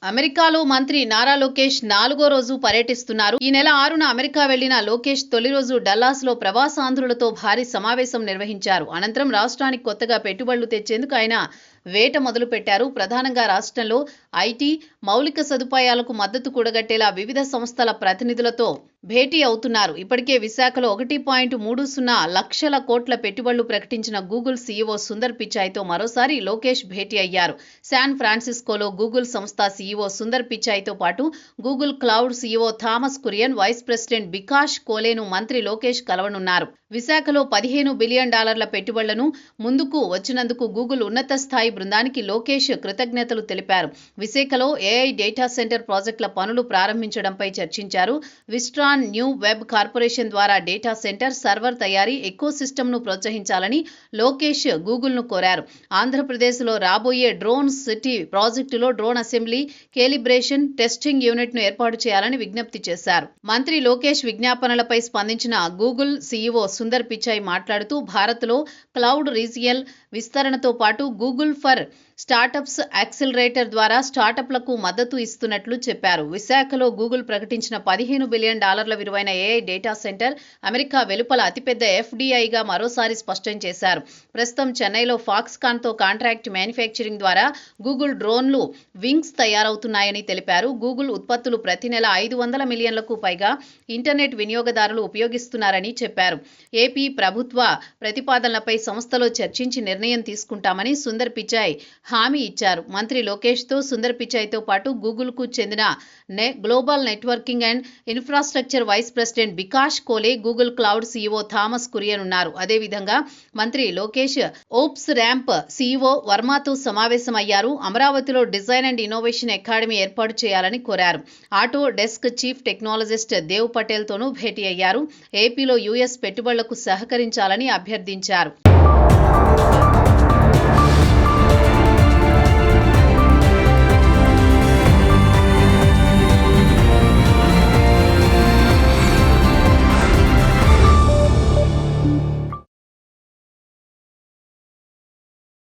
అమెరికాలో మంత్రి నారా లోకేష్ 4వ రోజు పర్యటిస్తున్నారు. ఈ నెల 6న అమెరికా వెళ్లిన లోకేష్ తొలి రోజు డల్లాస్లో ప్రవాసాంధ్రులతో భారీ సమావేశం నిర్వహించారు. అనంతరం రాష్ట్రానికి కొత్తగా పెట్టుబడులు తెచ్చేందుకు ఆయన వేట మొదలుపెట్టారు. ప్రధానంగా రాష్ట్రంలో ఐటీ, మౌలిక సదుపాయాలకు మద్దతు కూడగట్టేలా వివిధ సంస్థల ప్రతినిధులతో భేటీ అవుతున్నారు. ఇప్పటికే విశాఖలో 1.30 లక్షల కోట్ల పెట్టుబడులు ప్రకటించిన గూగుల్ సీఈఓ సుందర్ పిచాయ్తో మరోసారి లోకేష్ భేటీ అయ్యారు. శాన్ ఫ్రాన్సిస్కోలో గూగుల్ సంస్థ సీఈఓ సుందర్ పిచాయ్తో పాటు Google cloud CEO Thomas Kurian, vice president Bikash కోలేను మంత్రి లోకేష్ కలవనున్నారు. విశాఖలో $15 బిలియన్ పెట్టుబడులను ముందుకు వచ్చినందుకు గూగుల్ ఉన్నత స్థాయి బృందానికి లోకేష్ కృతజ్ఞతలు తెలిపారు. విశాఖలో ఏఐ డేటా సెంటర్ ప్రాజెక్టుల పనులు ప్రారంభించడంపై చర్చించారు. విస్ట్రాన్ న్యూ వెబ్ కార్పొరేషన్ ద్వారా డేటా సెంటర్, సర్వర్ తయారీ ఎకోసిస్టమ్ను ప్రోత్సహించాలని లోకేష్ గూగుల్ను కోరారు. ఆంధ్రప్రదేశ్లో రాబోయే డ్రోన్ సిటీ ప్రాజెక్టులో డ్రోన్ అసెంబ్లీ, కేలిబ్రేషన్, టెస్టింగ్ యూనిట్ను ఏర్పాటు చేయాలని విజ్ఞప్తి చేశారు. మంత్రి లోకేష్ విజ్ఞాపనలపై స్పందించిన గూగుల్ సీఈఓ సుందర్ పిచాయ్ మాట్లాడుతూ భారత్లో క్లౌడ్ రీజియల్ విస్తరణతో పాటు గూగుల్ ఫర్ స్టార్టప్స్ యాక్సిలరేటర్ ద్వారా స్టార్టప్లకు మద్దతు ఇస్తున్నట్లు చెప్పారు. విశాఖలో గూగుల్ ప్రకటించిన $15 బిలియన్ విలువైన ఏఐ డేటా సెంటర్ అమెరికా వెలుపల అతిపెద్ద ఎఫ్డీఐగా మరోసారి స్పష్టం చేశారు. ప్రస్తుతం చెన్నైలో ఫాక్స్కాన్తో కాంట్రాక్ట్ మ్యానుఫ్యాక్చరింగ్ ద్వారా గూగుల్ డ్రోన్లు, వింగ్స్ తయారవుతున్నాయని తెలిపారు. గూగుల్ ఉత్పత్తులు ప్రతి నెల 500 మిలియన్లకు పైగా ఇంటర్నెట్ వినియోగదారులు ఉపయోగిస్తున్నారని చెప్పారు. ఏపీ ప్రభుత్వ ప్రతిపాదనలపై సంస్థలో చర్చించి నిర్ణయం తీసుకుంటామని సుందర్ పిచాయ్ హామీ ఇచ్చారు. మంత్రి లోకేష్తో సుందర్ పిచాయ్తో పాటు గూగుల్కు చెందిన global networking and infrastructure vice president Bikash Kole, Google cloud CEO Thomas Kurian ఉన్నారు. అదేవిధంగా మంత్రి లోకేష్ ఓప్స్ ర్యాంప్ సీఈఓ వర్మతో సమావేశమయ్యారు. అమరావతిలో డిజైన్ అండ్ ఇన్నోవేషన్ అకాడమీ ఏర్పాటు చేయాలని కోరారు. Autodesk chief technologist Dev పటేల్తోనూ భేటీ అయ్యారు. ఏపీలో యూఎస్ పెట్టుబడులకు సహకరించాలని అభ్యర్థించారు.